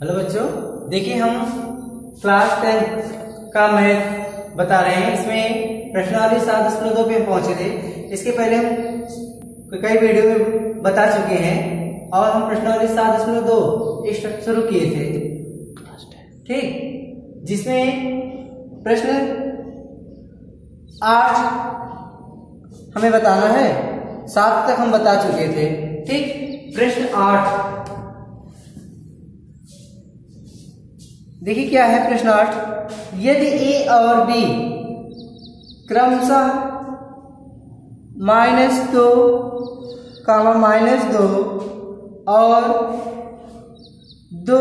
Hello बच्चों, देखिए हम क्लास 10 का मैथ बता रहे हैं। इसमें प्रश्नावली 7.2 पे पहुंचे थे। इसके पहले हम कई वीडियो में बता चुके हैं और हम प्रश्नावली 7.2 शुरू किए थे, ठीक, जिसमें प्रश्न 8 हमें बताना है। 7 तक हम बता चुके थे, ठीक। प्रश्न 8 देखिए क्या है। प्रश्न 8, यदि ए और बी क्रमशः -2, -2 और 2,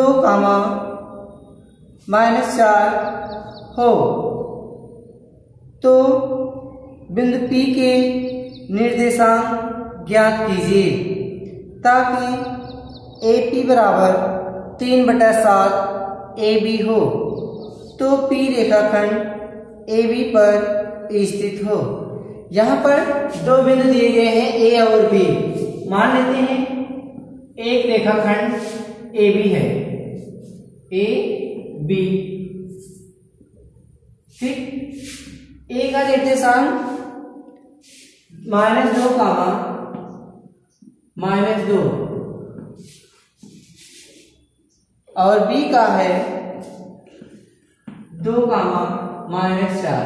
-4 हो तो बिंदु P के निर्देशांक ज्ञात कीजिए ताकि AP बराबर 3/7 AB हो तो P रेखाखंड AB पर स्थित हो। यहाँ पर दो बिंदु दिए गए हैं A और B। मान लेते हैं एक रेखाखंड AB है, AB, ठीक। A का निर्देशांक -2, -2 और B का है 2, -4,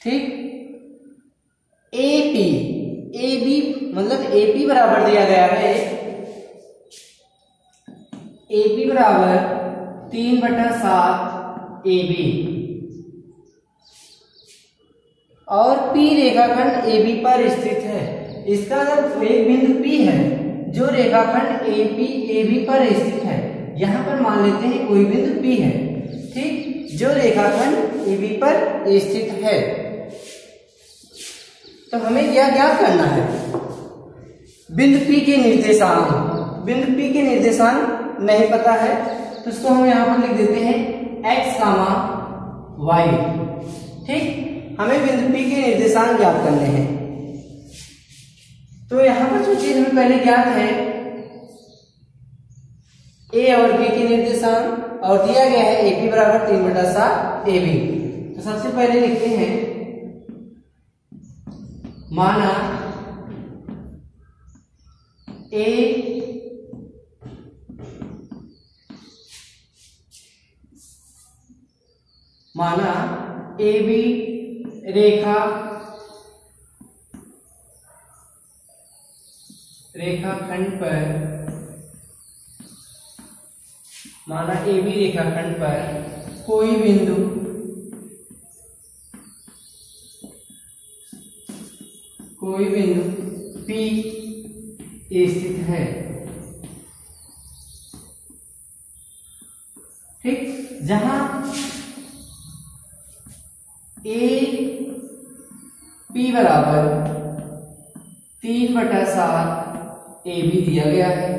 ठीक। AB मतलब AP बराबर दिया गया है, AP बराबर 3/7 AB और P रेखाखंड AB पर स्थित है। इसका मतलब एक बिंदु P है जो रेखाखंड AB पर स्थित है। यहाँ पर मान लेते हैं कोई बिंदु P है, ठीक, जो रेखाखंड AB पर स्थित है। तो हमें क्या ज्ञात करना है? बिंदु P के निर्देशांक। बिंदु P के निर्देशांक नहीं पता है तो इसको हम यहाँ पर लिख देते हैं x, y, ठीक। हमें बिंदु P के निर्देशांक ज्ञात करने हैं। तो यहाँ पर जो चीज हमें पहले ज्ञात है A और B के निर्देशांक और दिया गया है AP बराबर 3/7 AB। तो सबसे पहले लिखते हैं माना AB रेखाखंड पर, माना AB रेखाखंड पर कोई बिंदु P स्थित है, ठीक। जहां AP बराबर 3/7 AB दिया गया है।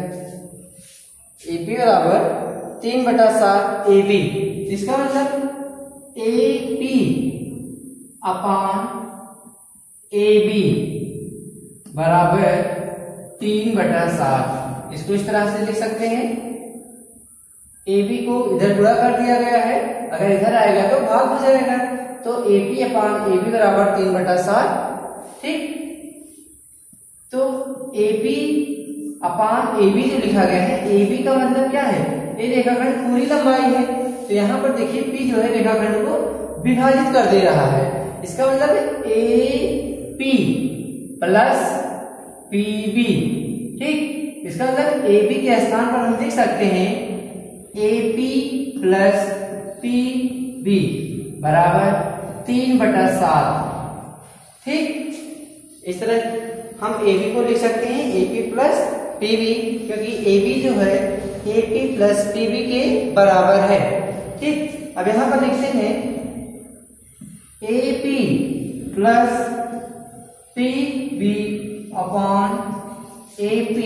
AP बराबर 3/7 AB, इसका मतलब AP अपान AB बराबर 3/7। इसको इस तरह से लिख सकते हैं। AB को इधर गुणा कर दिया गया है, अगर इधर आएगा तो भाग हो जाएगा। तो AP अपान AB बराबर 3/7, ठीक। तो AB अपान AB जो लिखा गया है, AB का मतलब क्या है? ये रेखाखंड पूरी लंबाई है। तो यहाँ पर देखिए P जो है रेखाखंड को विभाजित कर दे रहा है। इसका मतलब AP प्लस PB, ठीक। इसका मतलब AB के स्थान पर हम लिख सकते हैं AP प्लस PB बराबर 3/7, ठीक। इस तरह हम AB को लिख सकते हैं AP प्लस PB, क्योंकि AB जो है AP प्लस PB के बराबर है, ठीक। अब यहां पर लिखते हैं AP plus PB upon AP।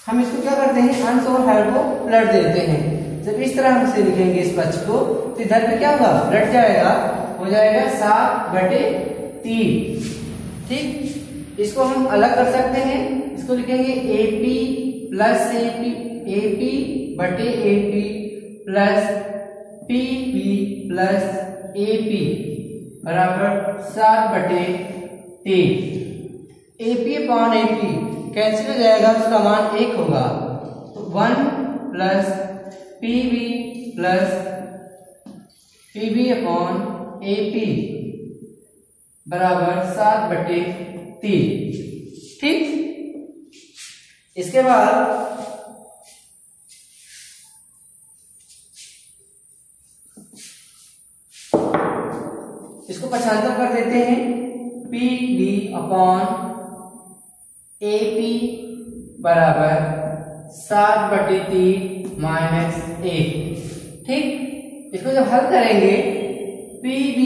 हम इसको क्या करते हैं, अंश और हर को पलट देते हैं। जब इस तरह हम से लिखेंगे इस पक्ष को तो इधर पे क्या होगा, पलट जाएगा, हो जाएगा 7/3, ठीक। इसको हम अलग कर सकते हैं। इसको लिखेंगे AP प्लस AP AP बटे AP plus PB plus AP बराबर 7 बटे 3। AP अपॉन AP कैंसिल हो जाएगा, उसका मान 1 होगा, तो 1 plus PB plus PB upon AP बराबर 7 बटे 3। ठीक, इसके बाद इसको पक्षांतर कर देते हैं, PB अपॉन AP बराबर 7 बटे 3 माइनस 1। ठीक, इसको जब हल करेंगे PB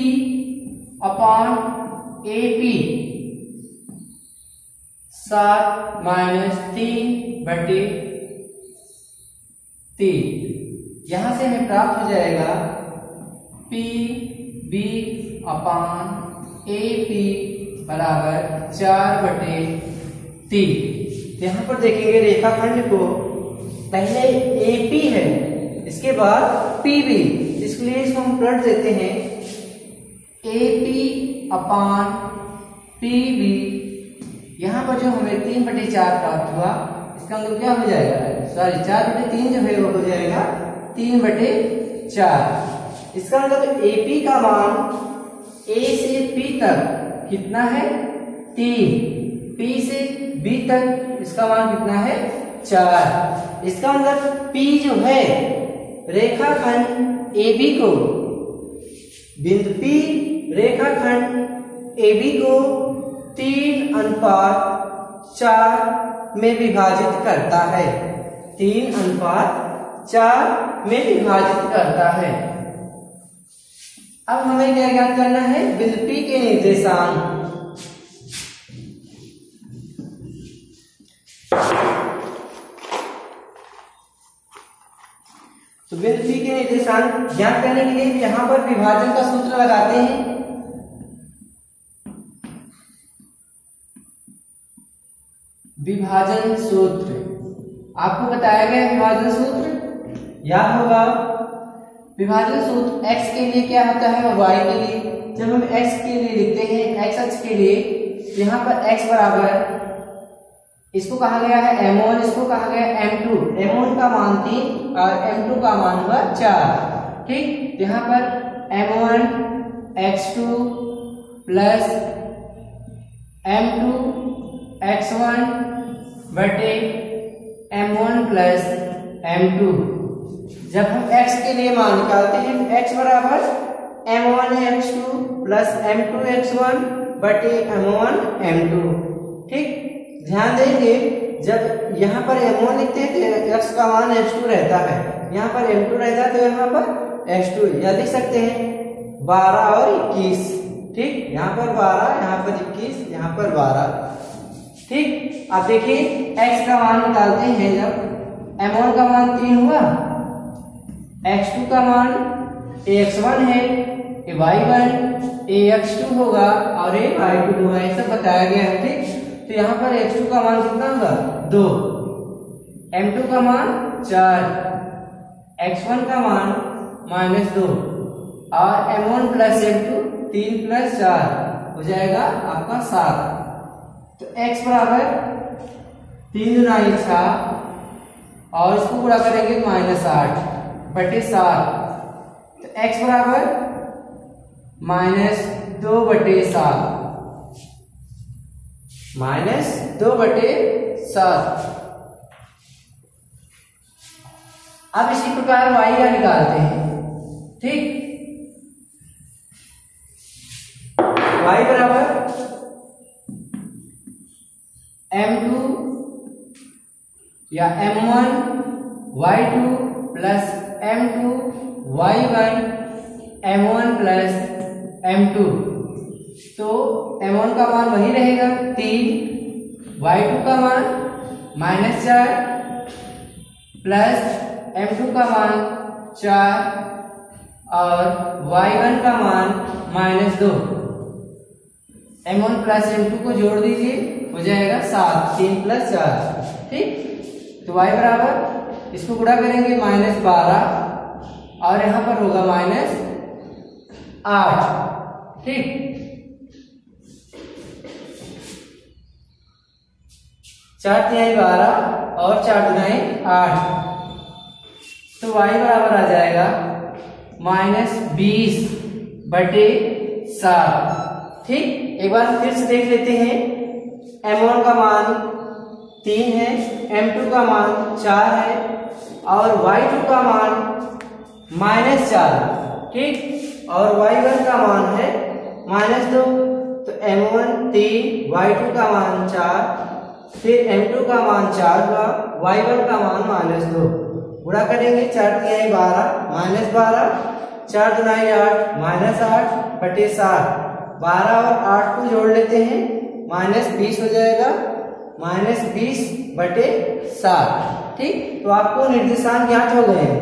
अपॉन AP 7 माइनस 3 बटे 3, यहां से हमें प्राप्त हो जाएगा PB अपॉन AP बराबर 4 बटे 3। यहां पर देखेंगे रेखाखंड को, पहले AP है, इसके बाद PB, इसलिए इसको हम पलट देते हैं, AP अपॉन PB, यहां पर जो हमें 3 बटे 4 प्राप्त हुआ, इसका मतलब क्या हो जाएगा, सॉरी 4 बटे 3 जो है वो हो जाएगा 3 बटे 4। इसका मतलब AP का मान A से P तक कितना है 3, P से B तक इसका मान कितना है 4। इसका मतलब P जो है रेखाखंड AB को, बिंदु P रेखाखंड AB को 3:4 में विभाजित करता है, 3:4 में विभाजित करता है। अब हमें क्या ज्ञात करना है, बिंदु P के निर्देशांक। तो बिंदु P के निर्देशांक ज्ञात करने के लिए यहां पर विभाजन का सूत्र लगाते हैं। विभाजन सूत्र आपको बताया गया, विभाजन सूत्र याद होगा। विभाजन सूत्र x के लिए क्या होता है और y के लिए। जब हम x के लिए लिखते हैं, x अक्ष के लिए, यहाँ पर x बराबर, इसको कहा गया है m1, इसको कहा गया है m2। m1 का मान 3 और m2 का मान हुआ 4। ठीक, यहाँ पर m1 x2 plus m2 x1 बटे m1 प्लस m2। जब हम x के लिए मान निकालते हैं, x बराबर m1 x2 plus m2 x1 बटे m1 m2। ठीक, ध्यान देंगे जब यहाँ पर m1 लिखते हैं तो x का मान x2 रहता है, यहाँ पर m2 रहता है तो यहाँ पर x2 या लिख सकते हैं 12 और 21। ठीक, यहाँ पर 12, यहाँ पर 21, यहाँ पर 12। ठीक, अब देखिए x का मान निकालते हैं, जब m1 का मान 3 हुआ, x2 का मान ax1 है, y1 ax2 होगा और y2 होगा, ये सब बताया गया है। ठीक, तो यहाँ पर x2 का मान कितना होगा 2, m2 का मान 4, x1 का मान -2 और m1 प्लस m2 3 प्लस 4 हो जाएगा आपका 7। तो x बराबर 3 × 6 और इसको पूरा करेंगे -8 बटे 7। तो x बराबर -2 बटे 7, -2 बटे 7। अब इसी प्रकार y का निकालते हैं। ठीक, y बराबर m2 या m1 y2 plus m2 y1 m1 plus m2। तो m1 का मान वही रहेगा 3, y2 का मान -4 प्लस m2 का मान 4 और y1 का मान -2। m1 प्लस m2 को जोड़ दीजिए, हो जाएगा 7, 3 प्लस 4। ठीक, तो y बराबर इसको गुणा करेंगे -12 और यहां पर होगा -8। ठीक, 4 तिहाई 12 और 4 दुनाई 8, तो y बराबर आ जाएगा -20/7। ठीक, एक बार फिर से देख लेते हैं। m1 का मान 3 है, m2 का मान 4 है और y2 का मान -4। ठीक, और y1 का मान है -2। तो m1 3, y2 का मान 4, फिर m2 का मान 4 हुआ, y1 का मान -2। गुणा करेंगे 4 तिहाई 12 -12, 4 दुनाई 8 -8/7। 12 और 8 को जोड़ लेते हैं, -20 हो जाएगा, -20/7। ठीक, तो आपको निर्देशांक ज्ञात हो गए हैं।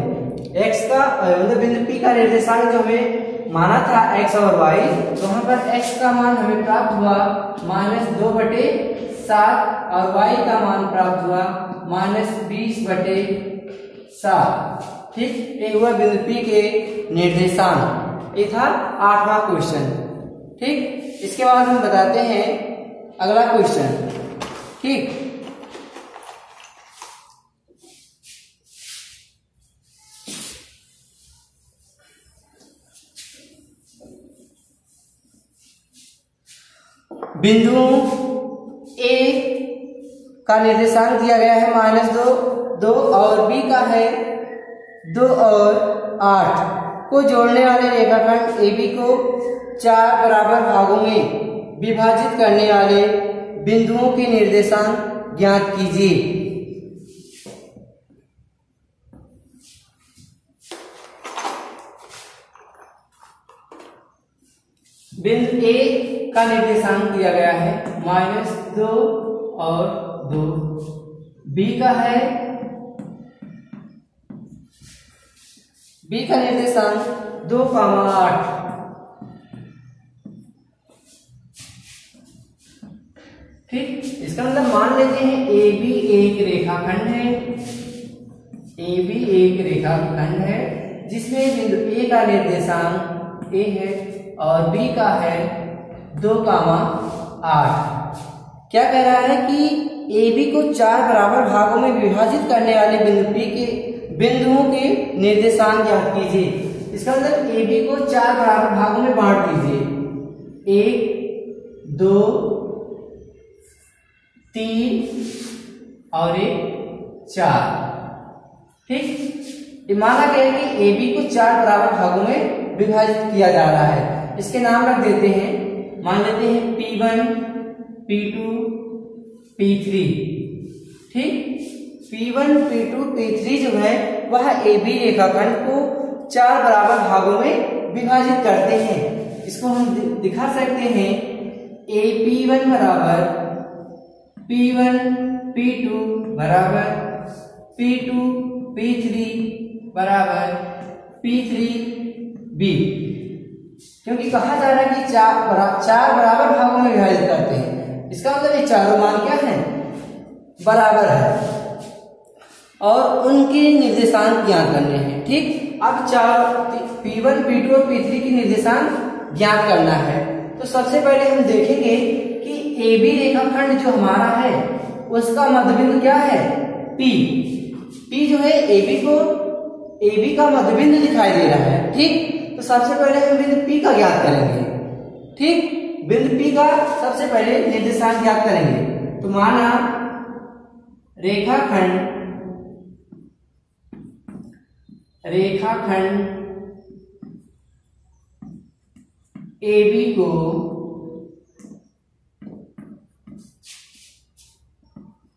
x का मतलब बिंदु P का निर्देशांक जो हमें माना था x और y, तो वहां पर x का मान हमें प्राप्त हुआ -2/7 और y का मान प्राप्त हुआ -20/7। ठीक, ये हुआ बिंदु P के निर्देशांक। ये था 8वां क्वेश्चन। ठीक, इसके बाद हम बताते हैं अगला क्वेश्चन। ठीक, बिंदु A का निर्देशांक दिया गया है -2, 2 और B का है 2 और 8 को जोड़ने वाले रेखाखंड AB को 4 बराबर भागों में विभाजित करने वाले बिंदुओं के निर्देशांक ज्ञात कीजिए। बिंदु A का निर्देशांक दिया गया है -2 और 2, B का है, B का निर्देशांक 2, 8। ठीक, इसका मतलब मान लेते हैं AB एक रेखाखंड है, AB एक रेखाखंड है जिसमें बिंदु A का निर्देशांक A है और B का है 2, 8। क्या कह रहा है कि AB को 4 बराबर भागों में विभाजित करने वाले बिंदु P के बिंदुओं के निर्देशांक ज्ञात कीजिए। इसका मतलब AB को 4 बराबर भागों में बांट दीजिए, 1, 2, 3 और 4। ठीक, ये माना गया कि AB को 4 बराबर भागों में विभाजित किया जा रहा है। इसके नाम रख देते हैं, मान लेते हैं P1, P2, P3। ठीक, P1, P2, P3 जो है वह AB रेखाखंड को 4 बराबर भागों में विभाजित करते हैं। इसको हम दिखा सकते हैं AP1 बराबर P1 P2 बराबर P2 P3 बराबर P3B, क्योंकि कहा जा रहा है कि 4 बराबर भागों में विभाजित करते हैं। इसका मतलब ये चारों मान क्या है, बराबर है और उनके निर्देशांक ज्ञात करने हैं। ठीक, अब P1 P2 और P3 की निर्देशांक ज्ञात करना है। तो सबसे पहले हम देखेंगे कि AB रेखाखंड जो हमारा है उसका मध्यबिंदु क्या है, P जो है AB का मध्यबिंदु दिखाई दे रहा है। ठीक, तो सबसे पहले हम बिंदु P का ज्ञात करेंगे। ठीक, बिंदु P का सबसे पहले निर्देशांक ज्ञात करेंगे। तो माना रेखाखंड AB को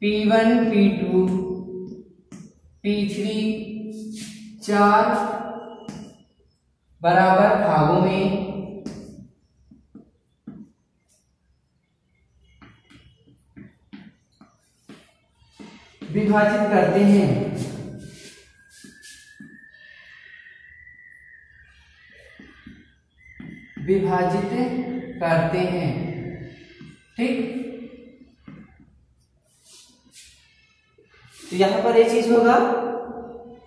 P1 P2 P3 4 बराबर भागों में विभाजित करते हैं। ठीक, तो यहां पर ये चीज होगा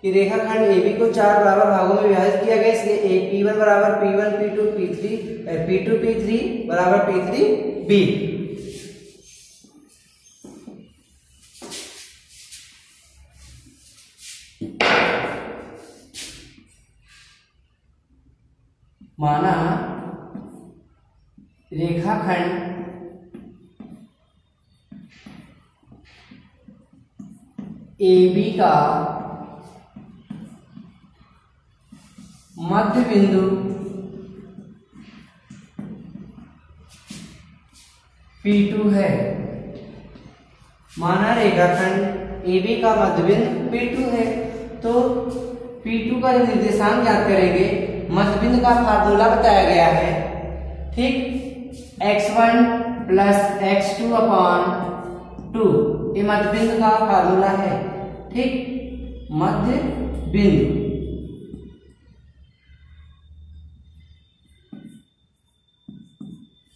कि रेखाखंड AB को 4 बराबर भागों में विभाजित किया गया, इसलिए P1 बराबर P1 P2 P3 P2 P3 बराबर P3 B। माना रेखाखंड AB का मध्य बिंदु P2 है। माना रेखाखंड AB का मध्य बिंदु P2 है, तो P2 का जो निर्देशांक ज्ञात करेंगे, मध्य बिंदु का फार्मूला बताया गया है, ठीक, x1 प्लस x2 अपान 2, ये मध्य बिंदु का फार्मूला है, ठीक। मध्य बिंदु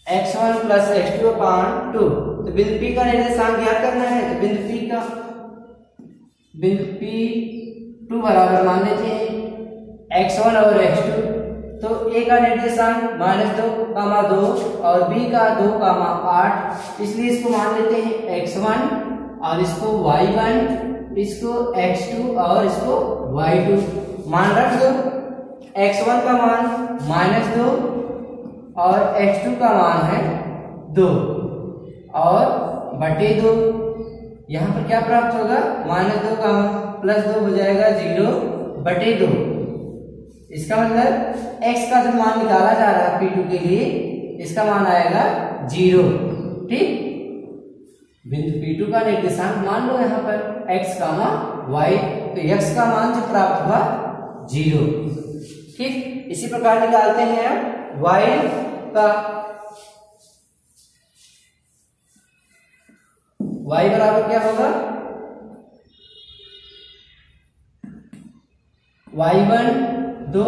x1 प्लस x2 अपान 2, तो बिंदु P का निर्देशांक ज्ञात करना है, तो बिंदु P2 बराबर मान लेते हैं x1 और x2, तो A का निर्देशांक -2, 2 और B का 2, 8, इसलिए इसको मान लेते हैं x1 और इसको y1, इसको x2 और इसको y2। मान रख दो, x1 का मान -2 और x2 का मान है 2 और बटे 2, यहाँ पर क्या प्राप्त होगा, -2 का +2 हो जाएगा 0 बटे 2। इसका मतलब x का जो मान निकाला जा रहा है P2 के लिए, इसका मान आएगा 0, ठीक। बिंदु P2 का निर्देशांक मान लो यहाँ पर x, y, तो x का मान जो प्राप्त हुआ 0, ठीक। इसी प्रकार निकालते हैं अब y का, y बराबर क्या होगा, y1 2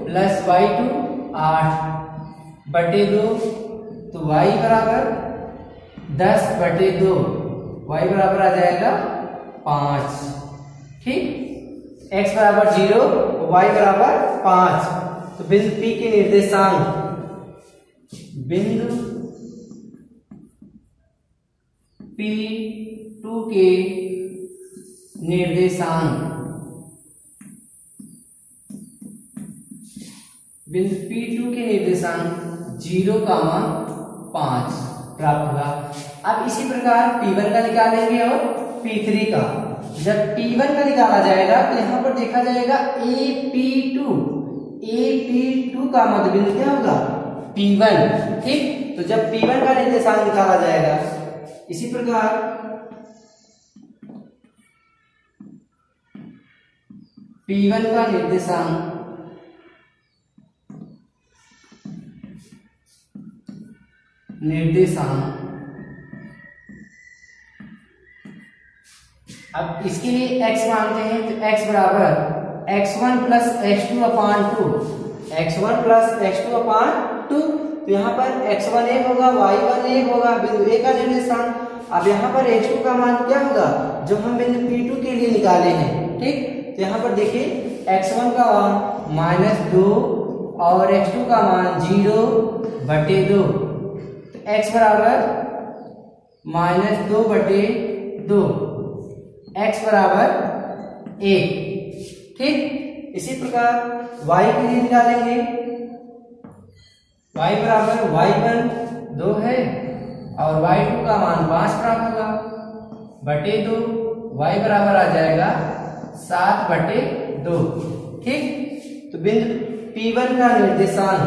प्लस y2 8 बटे 2, तो y बराबर 10 बटे 2, y बराबर आ जाएगा 5, ठीक। x बराबर 0, y बराबर 5, तो बिंदु P के निर्देशांक, बिंदु P2 के निर्देशांक, बिंदु P2 के निर्देशांक 0,5 प्राप्त हुआ। अब इसी प्रकार P1 का निकालेंगे और P3 का। जब P1 का निकाला जाएगा तो यहाँ पर देखा जाएगा AP2 का मध्य बिंदु क्या होगा, P1, ठीक। तो जब P1 का निर्देशांक निकाला जाएगा, इसी प्रकार P1 का निर्देशांक अब इसके लिए x मानते हैं, तो x बराबर x1 प्लस x2 अपान 2, x1 प्लस x2 अपान 2, तो यहाँ पर x1 1 होगा, y1 1 होगा, बिंदु A का निर्देशांक। अब यहाँ पर x2 का मान क्या होगा, जो हम बिंदु P2 के लिए निकाले हैं, ठीक। तो यहाँ पर देखिए x1 का मान -2 और x2 का मान 0 बटे 2, तो x बराबर -2 बटे 2, x बराबर 1, ठीक। इसी प्रकार y के लिए निकालेंगे, y बराबर y1 2 है और y2 का मान 5 प्राप्त होगा बटे 2, y बराबर आ जाएगा 7 बटे 2, ठीक। तो बिंदु P1 का निर्देशांक,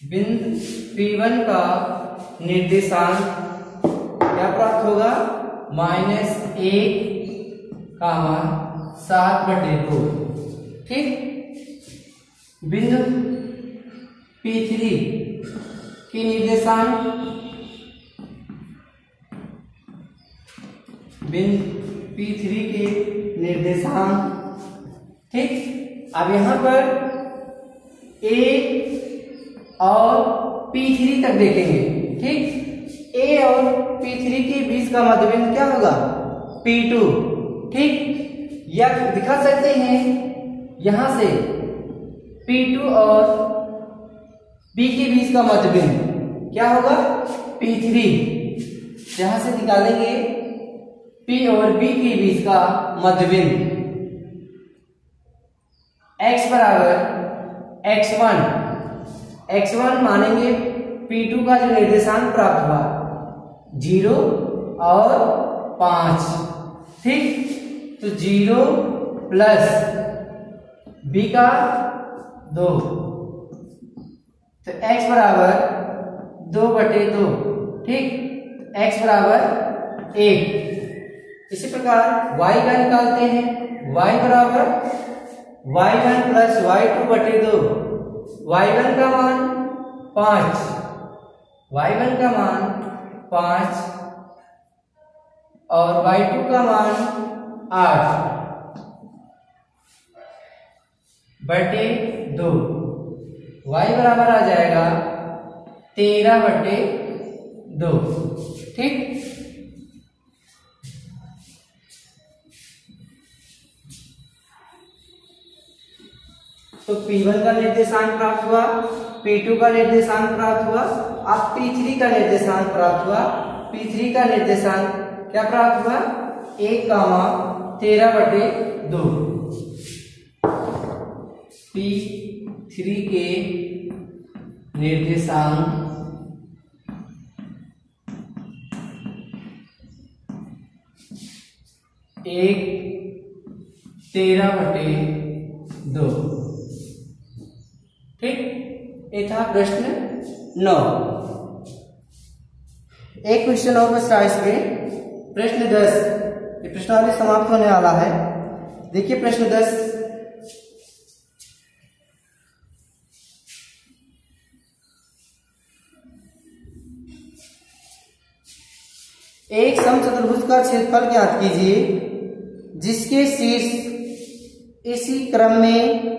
बिंदु P1 का निर्देशांक क्या प्राप्त होगा, -1, 7 बटे 2, ठीक। बिंदु P3 की निर्देशांक, बिंदु P3 के निर्देशांक, ठीक। अब यहां पर A और P3 तक देखेंगे, ठीक। A और P3 के बीच का मध्य बिंदु क्या होगा, P2, ठीक। या दिखा सकते हैं यहां से P2 और P के बीच का मध्यबिंदु क्या होगा, P3। यहां से निकालेंगे P और B के बीच का मध्यबिंदु x बराबर x1 मानेंगे P2 का जो निर्देशांक प्राप्त हुआ 0 और 5, ठीक। तो 0 प्लस B का 2, तो x बराबर 2/2, ठीक। x बराबर 1। इसी प्रकार y का निकालते हैं, y बराबर y1 प्लस y2/2। y1 का मान 5, y1 का मान 5 और y2 का मान 8/2। y बराबर आ जाएगा 13/2, ठीक। तो P1 का निर्देशांक प्राप्त हुआ, P2 का निर्देशांक प्राप्त हुआ, अब P3 का निर्देशांक प्राप्त हुआ। P3 का निर्देशांक क्या प्राप्त हुआ, 1,13/2। P3 के निर्देशांक 1,13/2, ठीक। ये था प्रश्न 9। एक क्वेश्चन और बचा इसमें, प्रश्न 10। ये प्रश्नावली समाप्त होने वाला है। देखिए प्रश्न 10, एक समचतुर्भुज का क्षेत्रफल ज्ञात कीजिए जिसके शीर्ष इसी क्रम में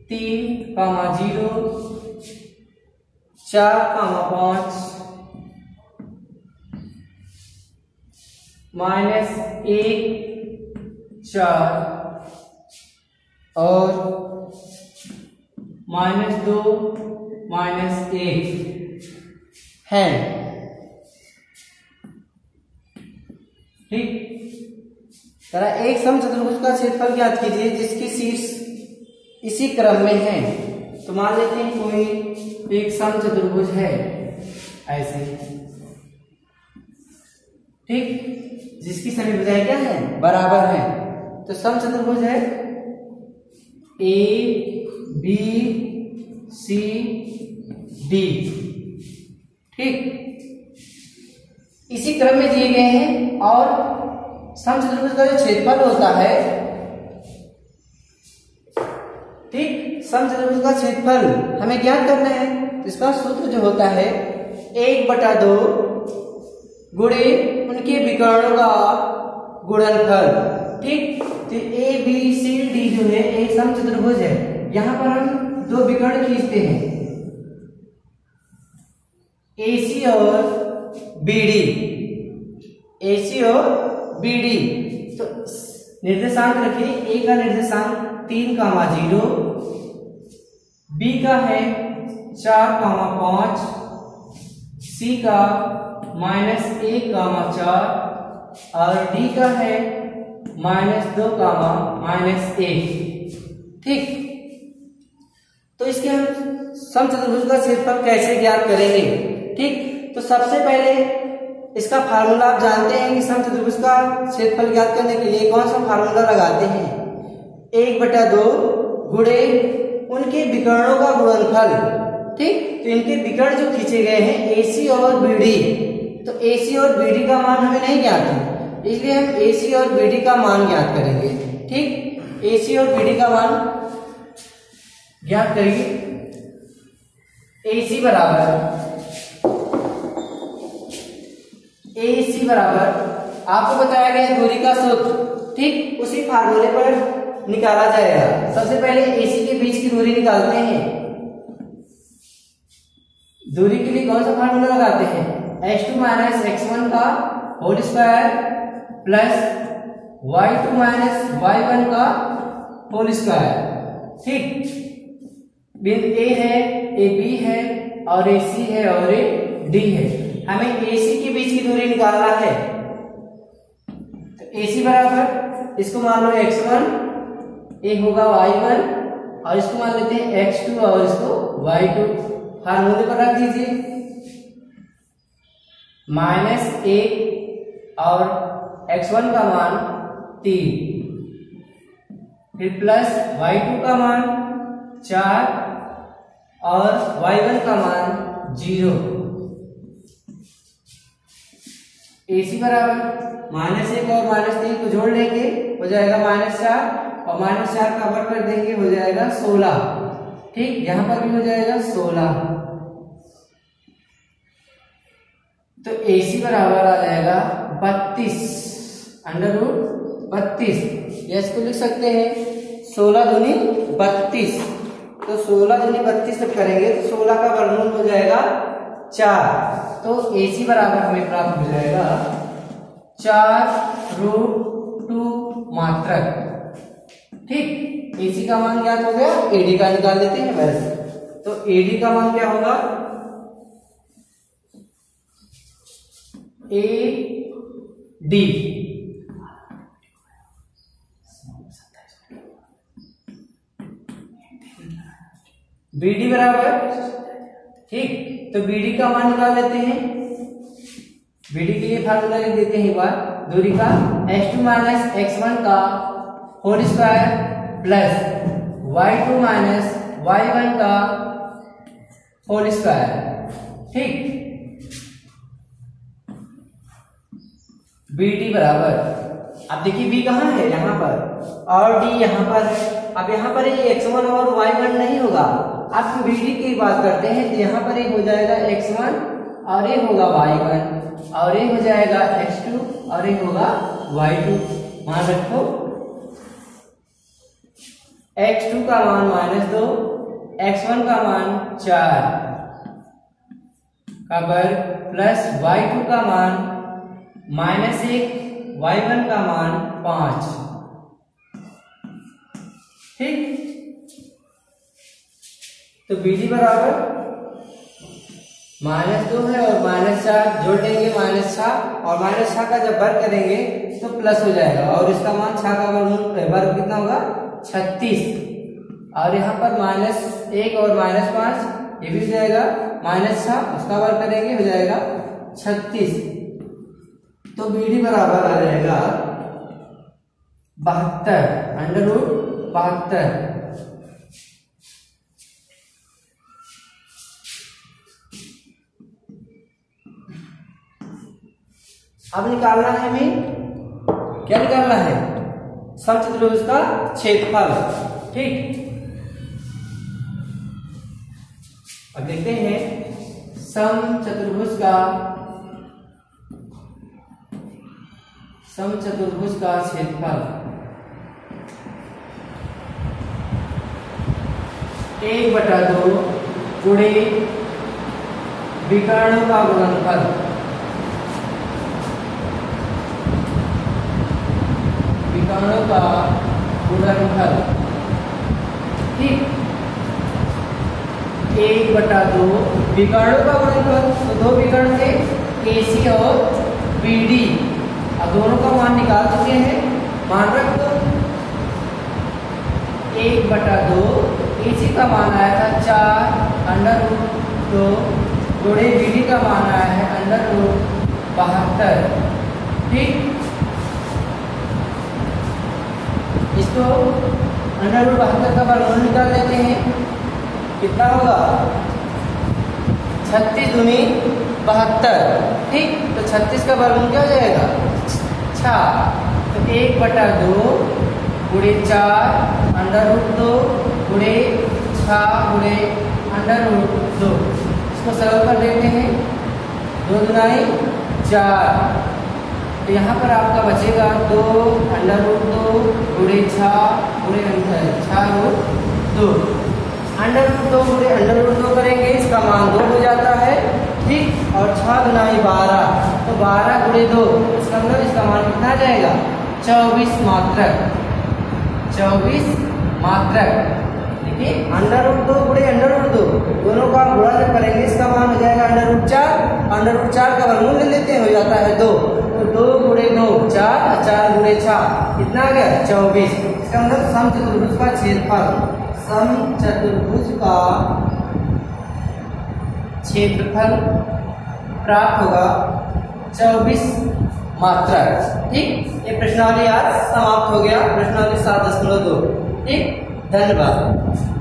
(3, 0, 4, 5, -1, 4 और -2, -1 है, ठीक। तरह एक समचतुर्भुज का क्षेत्रफल ज्ञात कीजिए जिसकी शीर्ष इसी क्रम में है। तो मान लेते हैं कोई एक समचतुर्भुज है ऐसे, ठीक, जिसकी सभी भुजाएं क्या है, बराबर है। तो समचतुर्भुज है A B C D, ठीक, इसी क्रम में दिए गए हैं। और समचतुर्भुज का जो क्षेत्रफल होता है, ठीक, समचतुर्भुज का क्षेत्रफल हमें ज्ञात करना है। तो इसका सूत्र जो होता है 1/2 गुणे उनके विकर्णों का गुणनफल, ठीक। तो A B C D जो है एक समचतुर्भुज है। यहां पर हम दो विकर्ण खींचते हैं, AC और BD, AC और BD। तो निर्देशांक रखिए, A का निर्देशांक 3, 0, B का है 4, 5, C का -1, 4 और D का है -2, -1, ठीक। तो इसके हम समचतुर्भुज का क्षेत्रफल कैसे ज्ञात करेंगे, ठीक। तो सबसे पहले इसका फार्मूला आप जानते हैं कि समचतुर्भुज का क्षेत्रफल ज्ञात करने के लिए कौन सा फार्मूला लगाते हैं, 1/2 गुणे उनके विकर्णों का गुणनफल, ठीक। तो इनके विकर्ण जो खींचे गए हैं AC और BD, तो AC और BD का मान हमें नहीं ज्ञात है, इसलिए हम AC और BD का मान ज्ञात करेंगे, ठीक। AC और BD का मान ज्ञात करिए। AC बराबर आपको बताया गया दूरी का सूत्र, ठीक, उसी फार्मूले पर निकाला जाएगा। सबसे पहले AC के बीच की दूरी निकालते हैं, दूरी के लिए कौन सा फार्मूला लगाते हैं, x2 माइनस x1 का whole square plus y2 minus y1 का होल स्क्वायर। ठीक, बिंदु A है, ए बी है और ए सी है और ए डी है। हमें ए सी के बीच की दूरी निकालना है। तो ए सी बराबर इसको मान लो x1, ए होगा y1 और इसको मान लेते हैं x2 और इसको y2। फार्मूले पर रख दीजिए, -1 और x1 का मान 3, फिर प्लस y2 का मान 4 और y1 का मान 0। AC बराबर -1 और -3 को जोड़ लेंगे हो जाएगा -4 और -4 का वर्ग कर देंगे हो जाएगा 16। ठीक, यहां पर भी हो जाएगा 16। तो AC बराबर आ जाएगा 32 √32। या इसको लिख सकते हैं 16 दूनी 32। तो 16 दूनी 32 जब करेंगे तो 16 का वर्गमूल हो जाएगा 4। तो AC बराबर हमें प्राप्त हो जाएगा 4√2 मात्रक। ठीक, AC का मान ज्ञात हो गया, AD का निकाल लेते हैं बस। तो AD का मान क्या होगा, AD BD बराबर। ठीक, तो BD का मान निकाल लेते हैं। BD के लिए फार्मूला लिख देते हैं एक बार, दूरी का x2 माइनस x1 का whole square plus y2 minus y1 का होल स्क्वायर। ठीक, BD बराबर, अब देखिए B कहाँ है, यहाँ पर, और D यहाँ पर है। अब यहाँ पर ये x1 और y1 नहीं होगा। अब BD की बात करते हैं तो यहाँ पर ये हो जाएगा x1 और ये होगा y1 और ये हो जाएगा x2 और ये होगा y2। मान रखो x2 का मान -2, x1 का मान 4 का वर्ग प्लस y2 का मान -1, y1 का मान 5। ठीक, तो BD बराबर -2 है और -4 जोड़ देंगे, -6 और -6 का जब वर्ग करेंगे तो प्लस हो जाएगा और इसका मान 6 का वर्ग कितना होगा 36। और यहाँ पर -1 और -5 ये भी हो जाएगा, -6 उसका वर्ग करेंगे हो जाएगा 36। तो BD बराबर आ जाएगा 72 √72। अब निकालना है हमें, क्या निकालना है, समचतुर्भुज का क्षेत्रफल। ठीक, अब देखते हैं समचतुर्भुज का क्षेत्रफल। 1/2 गुणे विकर्णों का गुणनफल। विकर्णों का गुणनफल। ठीक, 1/2 विकर्णों का गुणनफल। तो दो विकर्ण थे AC और BD, अब दोनों का मान निकाल चुके हैं। मान रख दो 1/2 AC का मान आया था 4√2 गुणे BD का मान आया है √72। ठीक, इसको √72 का वर्गमूल निकाल लेते हैं, कितना होगा 36 दूनी 72। ठीक, तो 36 का वर्गमूल क्या हो जाएगा 6। तो 1/2 गुणे 4 √2 गुणे 6 गुणे √2। इसको सरल कर देते हैं, 2 दूनी 4। तो यहाँ पर आपका बचेगा 2 √2 गुणे 6 गुणे 6√2। अंडर रूट 2 गुणे अंडर रूट 2 करेंगे, इसका मान 2 हो जाता है, ठीक। और 6 गुनाई 12, तो 12 गुणे 2, इसका मतलब इसका मान कितना आ जाएगा 24 मात्रक, 24 मात्रक। देखिए अंडर रूट 2 गुणे अंडर रूट 2 दोनों का गुणा जब करेंगे इसका मान हो जाएगा अंडर रूट 4, अंडर रूट 4 का वर्गमूल ले लेते हैं, हो जाता है 2, तो 2 गुणे 2 4, 4 गुणे 6 कितना आ गया 24। इसका मतलब समचतुर्भुज का क्षेत्रफल, समचतुर्भुज का क्षेत्रफल प्राप्त होगा 24 मात्रक, ठीक। ये प्रश्नावली आज समाप्त हो गया, प्रश्नावली 7.2, ठीक। धन्यवाद।